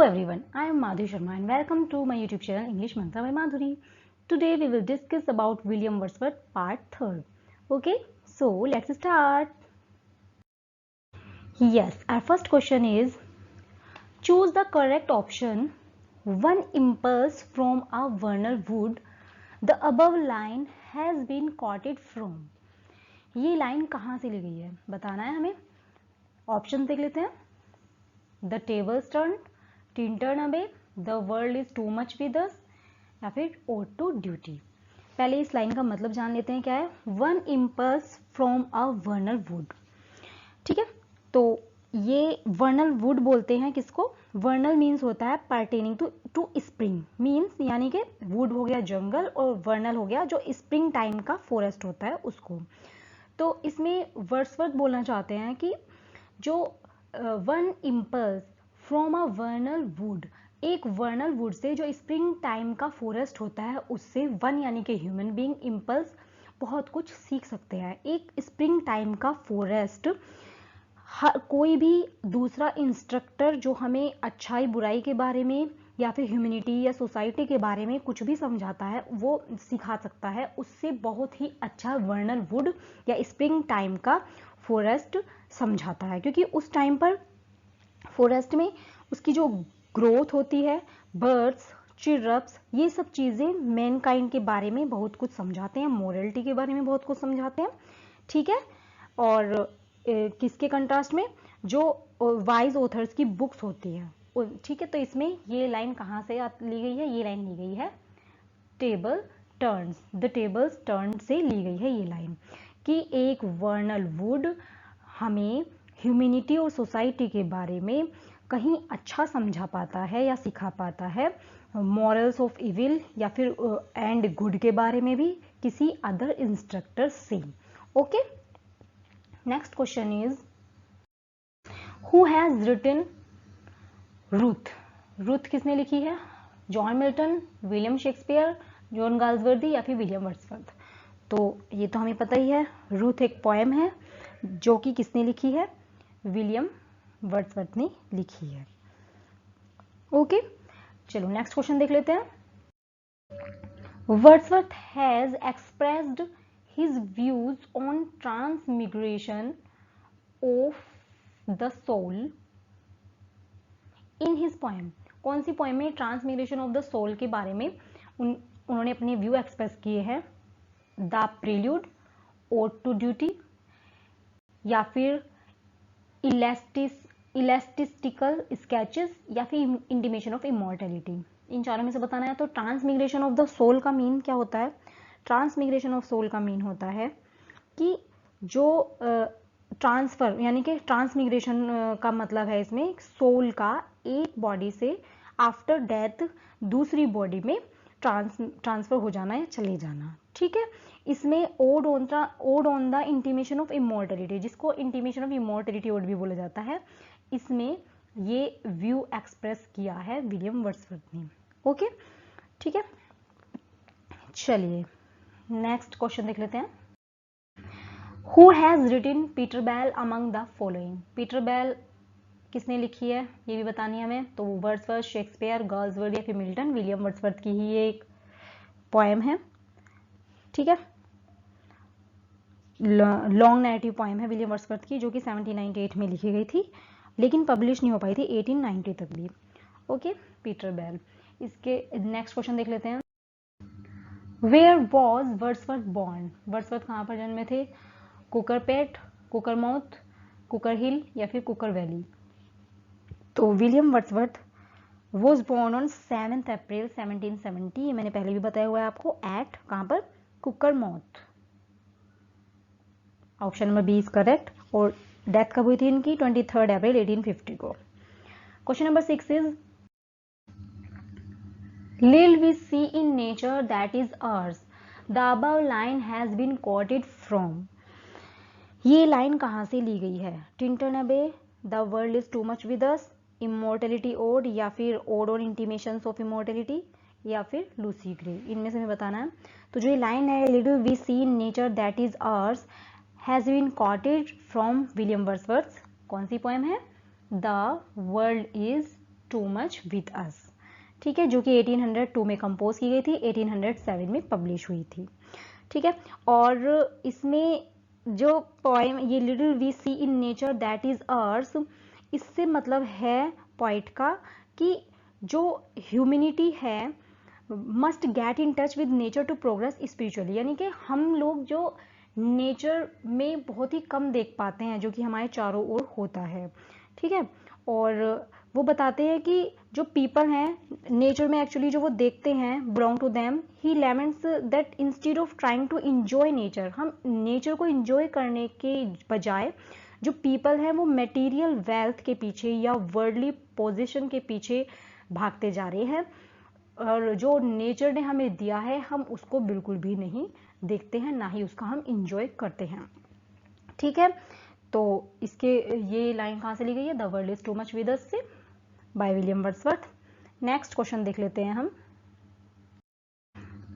everyone, I am Madhuri Sharma and welcome to my YouTube channel English Mantra by Madhuri. Today we will discuss about William Wordsworth part 3rd. Okay, so let's start. Yes, our first question is choose the correct option. One impulse from a vernal wood. The above line has been quoted from. ये लाइन कहाँ से ली गई है बताना है हमें. ऑप्शन देख लेते हैं. The tables turned, tin turn away, the world is too much with us, या फिर ode to duty. पहले इस लाइन का मतलब जान लेते हैं क्या है. One impulse from a वर्नल would. ठीक है, तो ये वर्नल वुड बोलते हैं किसको. वर्नल मीन्स होता है पर्टेनिंग टू स्प्रिंग, मीन्स यानी कि वुड हो गया जंगल और वर्नल हो गया जो स्प्रिंग टाइम का फॉरेस्ट होता है उसको. तो इसमें वर्ड्सवर्थ बोलना चाहते हैं कि जो one impulse from a वर्नल would, एक वर्नल वुड से जो स्प्रिंग टाइम का फॉरेस्ट होता है उससे वन यानी कि ह्यूमन बीइंग इम्पल्स बहुत कुछ सीख सकते हैं. एक स्प्रिंग टाइम का फॉरेस्ट, कोई भी दूसरा इंस्ट्रक्टर जो हमें अच्छाई बुराई के बारे में या फिर ह्यूमैनिटी या सोसाइटी के बारे में कुछ भी समझाता है वो सिखा सकता है. उससे बहुत ही अच्छा वर्नल वुड या स्प्रिंग टाइम का फॉरेस्ट समझाता है, क्योंकि उस टाइम पर फॉरेस्ट में उसकी जो ग्रोथ होती है, बर्ड्स, चिरप्स, ये सब चीज़ें मैनकाइंड के बारे में बहुत कुछ समझाते हैं, मोरलिटी के बारे में बहुत कुछ समझाते हैं. ठीक है, और किसके कंट्रास्ट में जो वाइज ऑथर्स की बुक्स होती हैं. ठीक है, तो इसमें ये लाइन कहाँ से ली गई है. ये लाइन ली गई है table turns, the tables turn से ली गई है ये लाइन, कि एक वर्नल वुड हमें ह्यूमैनिटी और सोसाइटी के बारे में कहीं अच्छा समझा पाता है या सिखा पाता है, मॉरल्स ऑफ इविल या फिर एंड गुड के बारे में भी किसी अदर इंस्ट्रक्टर से. Okay, next question is who has written Ruth. Ruth किसने लिखी है. John Milton, William Shakespeare, John Galsworthy या फिर विलियम वर्ड्सवर्थ. तो ये तो हमें पता ही है, रूथ एक पोएम है जो कि किसने लिखी है. विलियम वर्ड्सवर्थ ने लिखी है. ओके, चलो नेक्स्ट क्वेश्चन देख लेते हैं. Wordsworth has expressed his views on transmigration of the soul in his poem. कौन सी पोएम में ट्रांसमिग्रेशन ऑफ द सोल के बारे में उन्होंने अपने व्यू एक्सप्रेस किए हैं. The prelude, ode to duty, या फिर इलास्टिस्टिकल स्केचेस, या फिर इंटीमेशन ऑफ इमॉर्टैलिटी. इन चारों में से बताना है. तो ट्रांसमिग्रेशन ऑफ द सोल का मीन क्या होता है. ट्रांसमिग्रेशन ऑफ सोल का मीन होता है कि जो ट्रांसफर यानी कि ट्रांसमिग्रेशन का मतलब है इसमें सोल का एक बॉडी से आफ्टर डेथ दूसरी बॉडी में ट्रांसफर हो जाना या चले जाना. ठीक है, इसमें odd on the intimation of immortality, जिसको इंटीमेशन ऑफ इमॉर्टैलिटी ओड भी बोला जाता है, इसमें ये व्यू एक्सप्रेस किया है विलियम वर्ड्सवर्थ ने. ओके, ठीक है, चलिए नेक्स्ट क्वेश्चन देख लेते हैं. Who has written Peter Bell among the following. Peter Bell किसने लिखी है ये भी बतानी है हमें. तो वर्ड्सवर्थ, शेक्सपियर, गाल्सवर्थ या फिर मिल्टन. विलियम वर्ड्सवर्थ की ही एक पोएम है. ठीक है, लॉन्ग नैरेटिव पोएम है विलियम वर्ड्सवर्थ की, जो कि 1798 में लिखी गई थी, लेकिन पब्लिश नहीं हो पाई थी 1890 तक भी. Okay, Peter Bell. इसके नेक्स्ट क्वेश्चन देख लेते हैं. Where was Wordsworth born. Wordsworth कहाँ पर जन्मे थे. कुकरपेट, कुकरमाउथ, कुकर हिल या फिर कुकर वैली. तो William Wordsworth was born on 7 अप्रैल 1770. ये मैंने पहले भी बताया हुआ है आपको. एट कहाँ पर. Cockermouth. Option number B is correct. और डेथ कब हुई थी इनकी. 23 अप्रैल 1850 को. क्वेश्चन नंबर 6 इज लिल we see in nature that is ours. The above line has been quoted from. ये लाइन कहाँ से ली गई है. Tintern Abbey, the world is too much with us, immortality ode या फिर ode on intimations of immortality, या फिर लूसी ग्रे. इनमें से हमें बताना है. तो जो ये लाइन है little we see in nature that is ours has been quoted from William Wordsworth. कौन सी पोएम है. The world is too much with us, ठीक है, जो कि 1802 में कंपोज की गई थी, 1807 में पब्लिश हुई थी, ठीक है। और इसमें जो पोएम ये little we see in nature that is earth, इससे मतलब है पोइट का कि जो ह्यूमैनिटी है must get in touch with nature to progress spiritually, यानी कि हम लोग जो नेचर में बहुत ही कम देख पाते हैं जो कि हमारे चारों ओर होता है, ठीक है। और वो बताते हैं कि जो पीपल हैं नेचर में एक्चुअली जो वो देखते हैं belong to them, he laments that instead of trying to enjoy nature, हम नेचर को इंजॉय करने के बजाय जो पीपल हैं वो मटेरियल वेल्थ के पीछे या वर्ल्डली पोजीशन के पीछे भागते जा रहे हैं, और जो नेचर ने हमें दिया है हम उसको बिल्कुल भी नहीं देखते हैं, ना ही उसका हम इंजॉय करते हैं, ठीक है। तो इसके ये लाइन कहाँ से ली गई है, the world is too much with us से, by William Wordsworth. Next question देख लेते हैं हम,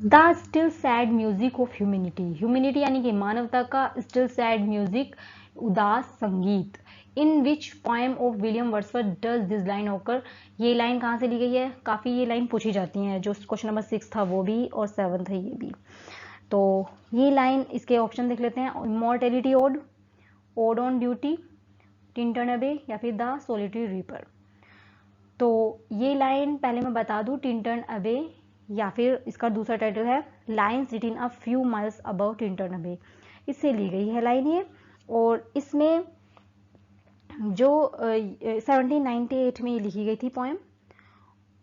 the still sad music of humanity, humanity यानी कि मानवता का स्टिल सैड म्यूजिक, उदास संगीत, in which poem of William Wordsworth does this line occur, ये लाइन कहाँ से ली गई है, काफी ये लाइन पूछी जाती है, जो क्वेश्चन नंबर 6 था वो भी और 7 है ये भी। तो ये लाइन, इसके ऑप्शन देख लेते हैं, immortality ode, ode on duty, Tintern Abbey, या फिर द सोलिटरी रीपर। तो ये लाइन पहले मैं बता दूं, टिंटन अबे, या फिर इसका दूसरा टाइटल है lines written a few miles above Tintern Abbey, इससे ली गई है लाइन ये। और इसमें जो 1798 में लिखी गई थी पोएम,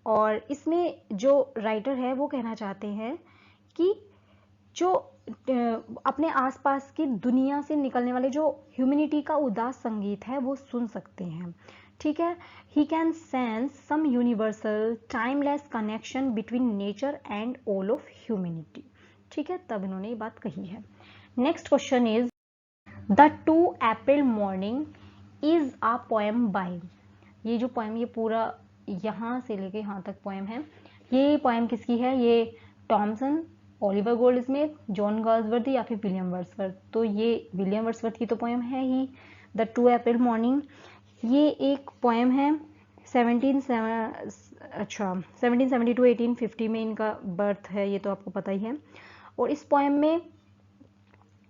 और इसमें जो राइटर है वो कहना चाहते हैं कि जो अपने आसपास की दुनिया से निकलने वाले जो ह्यूमैनिटी का उदास संगीत है वो सुन सकते हैं, ठीक है। He can sense some universal timeless connection between nature and all of humanity, ठीक है, तब इन्होंने ये बात कही है। Next question is, the 2 April morning is a poem by, ये जो पोएम ये पूरा यहाँ से लेके यहाँ तक पोएम है, ये पोएम किसकी है, ये Thomson, Oliver Goldsmith, John Galsworthy या फिर विलियम वर्ड्सवर्थ। तो ये विलियम वर्ड्सवर्थ की तो पोएम है ही, द 2 अप्रैल मॉर्निंग, ये एक पोएम है 1772 1850 में इनका बर्थ है, ये तो आपको पता ही है। और इस पोएम में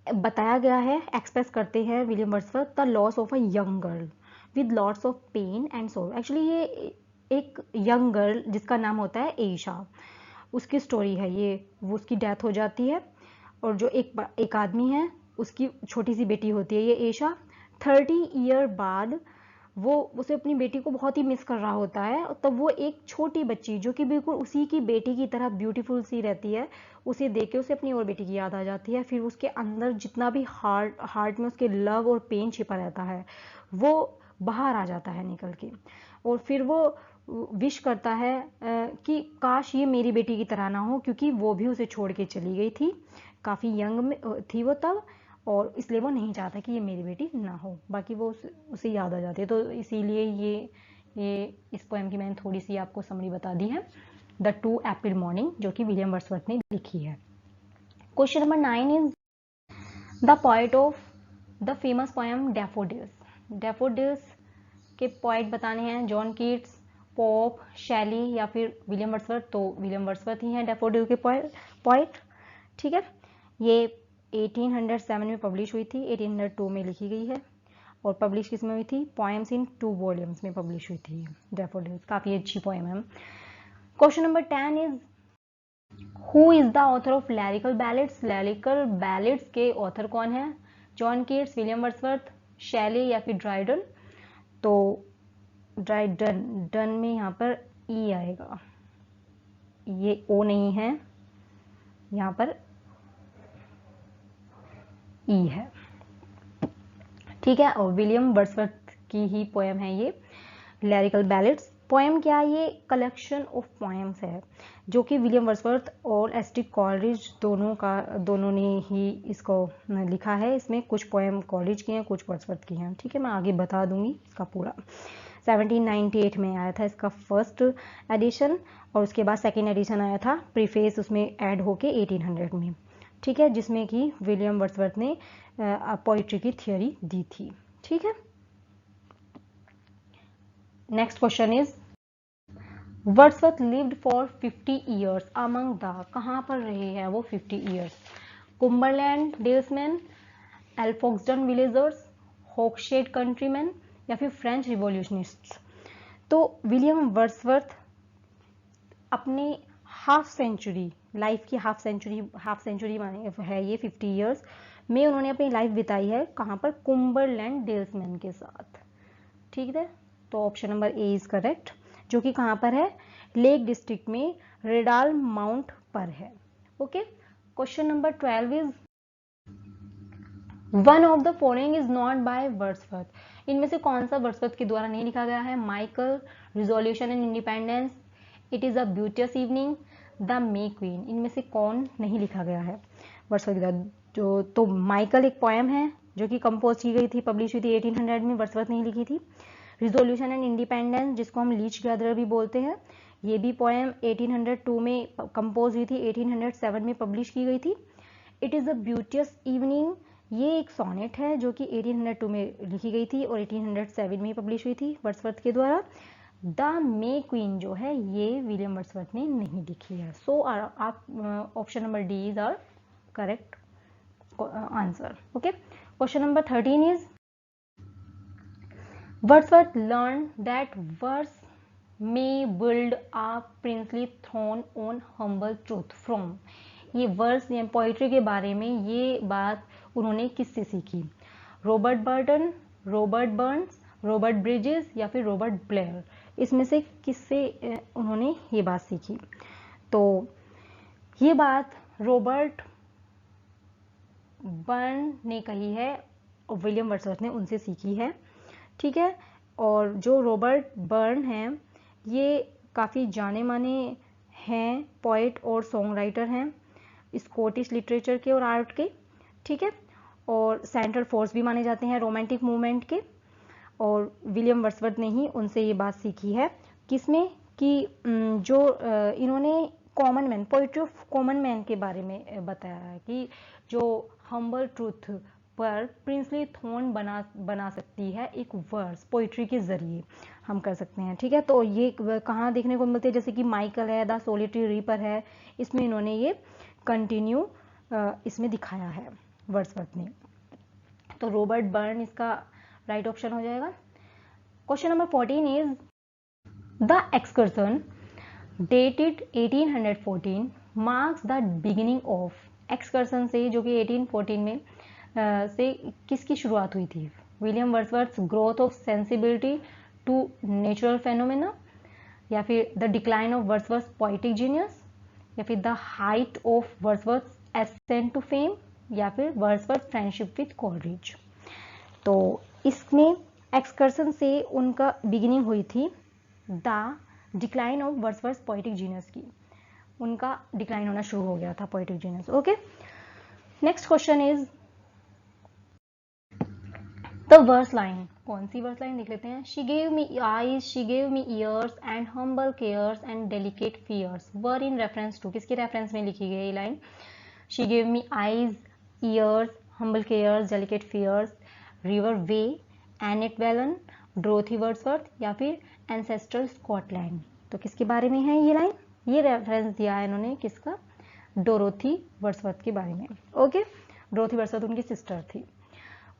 बताया गया है, एक्सप्रेस करते हैं William Wordsworth, the loss of a young girl with lots of pain and sorrow. Actually ये एक यंग गर्ल जिसका नाम होता है एशा, उसकी स्टोरी है ये, वो उसकी डेथ हो जाती है, और जो एक आदमी है उसकी छोटी सी बेटी होती है, ये एशा 30 ईयर बाद वो उसे अपनी बेटी को बहुत ही मिस कर रहा होता है, तब वो एक छोटी बच्ची जो कि बिल्कुल उसी की बेटी की तरह ब्यूटीफुल सी रहती है, उसे देख के उसे अपनी और बेटी की याद आ जाती है, फिर उसके अंदर जितना भी हार्ट में उसके लव और पेन छिपा रहता है वो बाहर आ जाता है निकल के, और फिर वो विश करता है कि काश ये मेरी बेटी की तरह ना हो, क्योंकि वो भी उसे छोड़ के चली गई थी, काफ़ी यंग में थी वो तब, और इसलिए वो नहीं चाहता कि ये मेरी बेटी ना हो, बाकी वो उसे याद आ जाती है। तो इसीलिए ये इस पोएम की मैंने थोड़ी सी आपको समरी बता दी है, द 2 अप्रैल मॉर्निंग, जो कि विलियम वर्ड्सवर्थ ने लिखी है। Question number 9 is, the poet of the famous poem daffodils, daffodils के पोएट बताने हैं, जॉन कीट्स, पोप, शैली या फिर विलियम वर्ड्सवर्थ। तो विलियम वर्ड्सवर्थ ही हैं डैफोडिल के पोएट, ठीक है। ये 1807 में पब्लिश हुई थी, 1802 में लिखी गई है, और पब्लिश किस में हुई थी, पोएम्स इन 2 वॉल्यूम्स में पब्लिश हुई थी डैफोडिल्स, काफ़ी अच्छी पोएम है। Question number 10 is, who is the author of lyrical ballads, lyrical ballads के ऑथर कौन है, जॉन कीट्स, विलियम वर्ड्सवर्थ, शैली या फिर ड्राइडन। तो ड्राइडन, डन में यहाँ पर ई आएगा, ये ओ नहीं है, यहाँ पर ई है, ठीक है। और विलियम वर्ड्सवर्थ की ही पोएम है ये लैरिकल बैलेड्स। पोएम क्या है, ये कलेक्शन ऑफ पोएम्स है जो कि विलियम वर्ड्सवर्थ और एस.टी. कॉलरिज दोनों ने ही इसको लिखा है। इसमें कुछ पोएम कॉलरिज की हैं, कुछ वर्ड्सवर्थ की हैं, ठीक है, मैं आगे बता दूंगी इसका पूरा। 1798 में आया था इसका फर्स्ट एडिशन, और उसके बाद सेकेंड एडिशन आया था, प्रीफेस उसमें ऐड होके 1800 में, ठीक है, जिसमें कि विलियम वर्ड्सवर्थ ने पोइट्री की थियोरी दी थी, ठीक है। Next question is, Wordsworth lived for 50 years among the, कहाँ पर रहे हैं वो 50 ईयर्स? कुंबरलैंड डेल्समैन, एल्फोक्सटन विलेजर्स, होक्शेड कंट्रीमैन या फिर फ्रेंच रिवॉल्यूशनिस्ट्स। तो विलियम वर्ड्सवर्थ अपने हाफ सेंचुरी, लाइफ की हाफ सेंचुरी माने है ये 50 ईयर्स में उन्होंने अपनी लाइफ बिताई है कहाँ पर? कुंबरलैंड डेल्समैन के साथ। ठीक है, तो option number A is correct, जो कि कहाँ पर है? लेक डिस्ट्रिक्ट में रेडाल माउंट पर है। Okay, question number 12 is one of the following is not by Wordsworth. इनमें से कौन सा वर्ड्सवर्थ के द्वारा नहीं लिखा गया है? Michael, resolution and independence, it is a ब्यूटियस evening, the may queen. इनमें से कौन नहीं लिखा गया है वर्ड्सवर्थ के द्वारा? जो तो माइकल एक पोएम है जो कि कंपोज की गई थी, पब्लिश हुई थी 1800 में, वर्ड्सवर्थ नहीं लिखी थी। रिजोल्यूशन एंड इंडिपेंडेंस, जिसको हम लीच गैदरर भी बोलते हैं, ये भी पोएम 1802 में कंपोज हुई थी, 1807 में पब्लिश की गई थी। इट इज अ ब्यूटियस इवनिंग, ये एक सोनेट है जो कि 1802 में लिखी गई थी और 1807 में पब्लिश हुई थी वर्ड्सवर्थ के द्वारा। द मे क्वीन जो है ये विलियम वर्ड्सवर्थ ने नहीं लिखी है। सो आप option number D is our correct answer. Okay, question number 13 is Wordsworth learn that words may build a princely throne on humble truth from। ये वर्स या पोइट्री के बारे में ये बात उन्होंने किससे सीखी? Robert Burton, Robert Burns, Robert bridges या फिर रॉबर्ट ब्लेयर। इसमें से किससे उन्होंने ये बात सीखी? तो ये बात रॉबर्ट बर्न ने कही है और विलियम वर्ड्सवर्थ ने उनसे सीखी है। ठीक है, और जो रॉबर्ट बर्न हैं ये काफ़ी जाने माने हैं पोइट और सॉन्ग राइटर हैं स्कॉटिश लिटरेचर के और आर्ट के। ठीक है, और सेंट्रल फोर्स भी माने जाते हैं रोमांटिक मूवमेंट के। और विलियम वर्ड्सवर्थ ने ही उनसे ये बात सीखी है, किसमें कि जो इन्होंने common man, poetry of common man के बारे में बताया है कि जो हम्बल ट्रूथ पर प्रिंसली थ्रोन बना सकती है एक वर्स, पोइट्री के जरिए हम कर सकते हैं। ठीक है, तो ये कहाँ देखने को मिलते हैं? जैसे कि माइकल है, द सोलिटरी रीपर है, इसमें इन्होंने ये कंटिन्यू इसमें दिखाया है वर्ड्सवर्थ ने। तो रॉबर्ट बर्न इसका राइट ऑप्शन हो जाएगा। Question number 14 is the excursion dated 1814 marks the beginning of. Excursion से जो कि 1814 में से किसकी शुरुआत हुई थी? William Wordsworth growth of sensibility to natural phenomena, या फिर the decline of Wordsworth poetic genius, या फिर the height of Wordsworth ascent to fame, या फिर वर्ड्सवर्थ फ्रेंडशिप विद कोलरिज। तो इसमें एक्सकर्सन से उनका बिगिनिंग हुई थी the decline of Wordsworth poetic genius की, उनका डिक्लाइन होना शुरू हो गया था poetic genius. Okay, next question is the verse line. कौन सी वर्स लाइन देख लेते हैं? She gave me eyes, she gave me ears and humble cares and delicate fears were in reference to. किसके रेफरेंस में लिखी गई ये line? She gave me eyes, ears, humble cares, delicate fears, river way, Annette Velan, Dorothy Wordsworth या फिर ancestral Scotland. तो किसके बारे में है ये लाइन? ये रेफरेंस दिया है इन्होंने किसका? डोरोथी वर्ड्सवर्थ के बारे में। ओके, डोरोथी वर्ड्सवर्थ उनकी सिस्टर थी।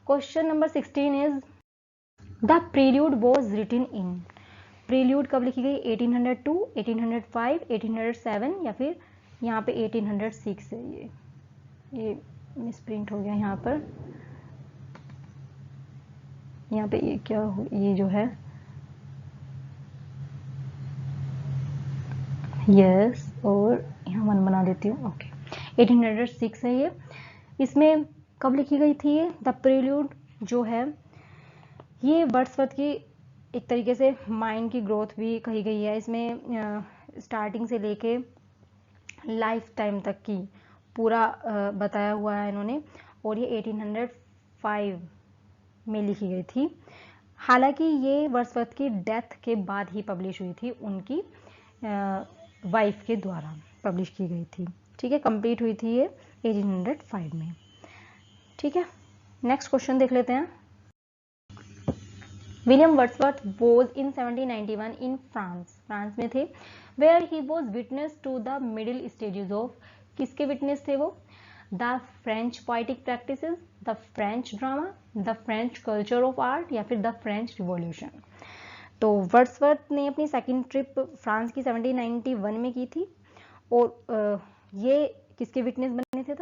Question number 16 is the prelude was written in. Prelude कब लिखी गई? 1802, 1805, 1807 या फिर यहाँ पे 1806 है। ये मिसप्रिंट हो गया यहाँ पर, यहाँ पे ये क्या हो, ये जो है यस और यहाँ वन बना देती हूँ। ओके, 1806 है ये। इसमें कब लिखी गई थी ये? द प्रील्यूड जो है ये वर्ड्सवर्थ की एक तरीके से माइंड की ग्रोथ भी कही गई है। इसमें स्टार्टिंग से लेके लाइफ टाइम तक की पूरा बताया हुआ है इन्होंने, और ये 1805 में लिखी गई थी। हालांकि ये वर्ड्सवर्थ की डेथ के बाद ही पब्लिश हुई थी, उनकी वाइफ के द्वारा पब्लिश की गई थी। ठीक है, कंप्लीट हुई थी ये 1805 में। ठीक है, नेक्स्ट क्वेश्चन देख लेते हैं। William Wordsworth was in 1791 in France में थे, where he was witness to the middle stages of, किसके विटनेस थे वो? The French poetic practices, the French drama, the French culture of art, या फिर द फ्रेंच रिवॉल्यूशन। तो Wordsworth ने अपनी सेकंड ट्रिप फ्रांस की 1791 में की थी, और ये किसके विटनेस बने थे?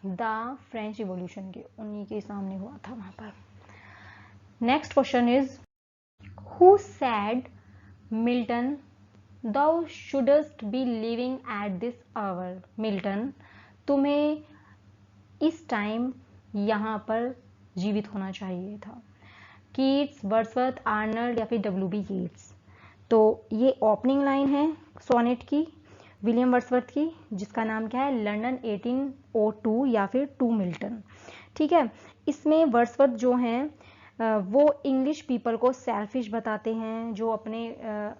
द फ्रेंच रिवॉल्यूशन के, उन्हीं के सामने हुआ था वहां पर। Next question is, who said Milton thou shouldst be living at this hour? Milton, तुम्हें इस टाइम यहाँ पर जीवित होना चाहिए था। कीट्स, वर्ड्सवर्थ, आर्नल्ड, या फिर W.B. येट्स। तो ये ओपनिंग लाइन है सोनेट की, विलियम वर्ड्सवर्थ की, जिसका नाम क्या है? लंदन 1802, या फिर टू मिल्टन। ठीक है, इसमें वर्ड्सवर्थ जो हैं वो इंग्लिश पीपल को सेल्फिश बताते हैं, जो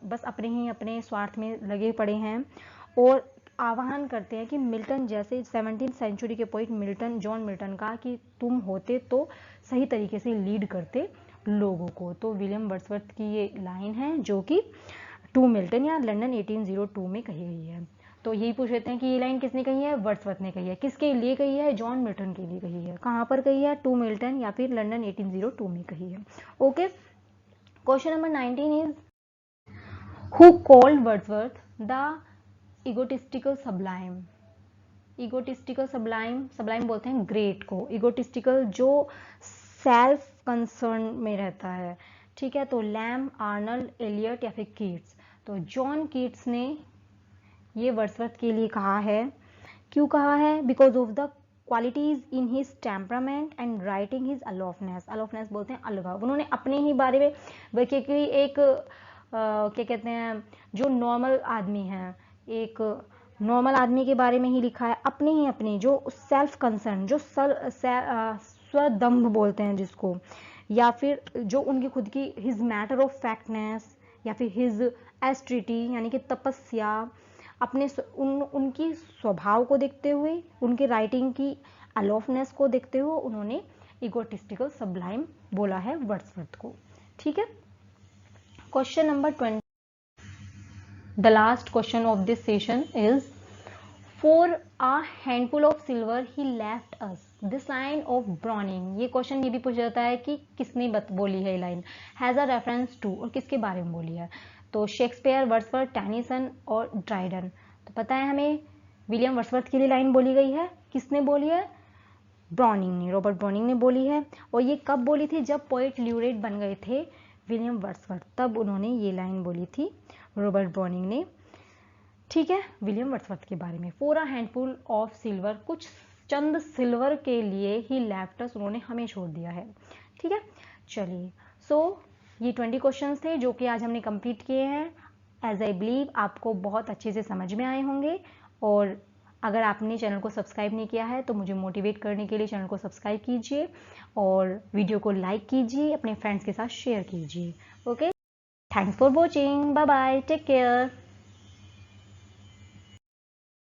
बस अपने स्वार्थ में लगे पड़े हैं, और आह्वान करते हैं कि मिल्टन जैसे 17th सेंचुरी के पोइट मिल्टन, जॉन मिल्टन का, कि तुम होते तो सही तरीके से लीड करते लोगों को। तो विलियम वर्ड्सवर्थ की ये लाइन है जो कि टू मिल्टन या लंदन 1802 में कही गई है। तो यही पूछ लेते हैं कि ये लाइन किसने कही है? वर्ड्सवर्थ ने कही है। किसके लिए कही है? जॉन मिल्टन के लिए कही है। कहाँ पर कही है? टू मिल्टन या फिर लंदन 1802 में कही है। Okay, question number 19 is, who called Wordsworth the egotistical sublime? Egotistical sublime, sublime बोलते हैं ग्रेट को, इगोटिस्टिकल जो सेल्फ कंसर्न में रहता है। ठीक है, तो लैम, आर्नल्ड, एलियट, या फिर कीट्स। तो जॉन कीट्स ने ये वर्ड्सवर्थ के लिए कहा है। क्यों कहा है? Because of the qualities in his temperament and writing his aloofness. Aloofness बोलते हैं अलगाव। उन्होंने अपने ही बारे में, क्योंकि एक क्या कहते हैं, जो नॉर्मल आदमी है, एक नॉर्मल आदमी के बारे में ही लिखा है, अपने जो सेल्फ कंसर्न, जो स्वदम्भ बोलते हैं जिसको, या फिर जो उनकी खुद की हिज मैटर ऑफ फैक्टनेस, या फिर हिज एस्ट्रिटी यानी कि तपस्या, उनकी स्वभाव को देखते हुए, उनके राइटिंग की अलोफनेस को देखते हुए उन्होंने इगोटिस्टिकल सब्लाइम बोला है वर्ड्सवर्थ को। ठीक है, question number 20, the last question of this session is, for a handful of silver he left us, this line of browning. ये क्वेश्चन ये भी पूछा जाता है कि किसने बोली है ये line, has a reference to, और किसके बारे में बोली है? तो शेक्सपियर, वर्ड्सवर्थ, टेनिसन और ड्राइडन। तो पता है हमें विलियम वर्ड्सवर्थ के लिए लाइन बोली गई है, किसने बोली है? ब्राउनिंग ने, रॉबर्ट ब्राउनिंग ने बोली है। और ये कब बोली थी? जब पोएट ल्यूरेट बन गए थे विलियम वर्ड्सवर्थ, तब उन्होंने ये लाइन बोली थी रॉबर्ट ब्राउनिंग ने। ठीक है, विलियम वर्ड्सवर्थ के बारे में, for a handful of silver, कुछ चंद सिल्वर के लिए ही लेफ्ट अस, उन्होंने हमें छोड़ दिया है। ठीक है, चलिए, सो ये 20 क्वेश्चंस थे जो कि आज हमने कंप्लीट किए हैं। एज आई बिलीव आपको बहुत अच्छे से समझ में आए होंगे, और अगर आपने चैनल को सब्सक्राइब नहीं किया है तो मुझे मोटिवेट करने के लिए चैनल को सब्सक्राइब कीजिए, और वीडियो को लाइक कीजिए, अपने फ्रेंड्स के साथ शेयर कीजिए। Okay, thanks for watching, bye bye, take care.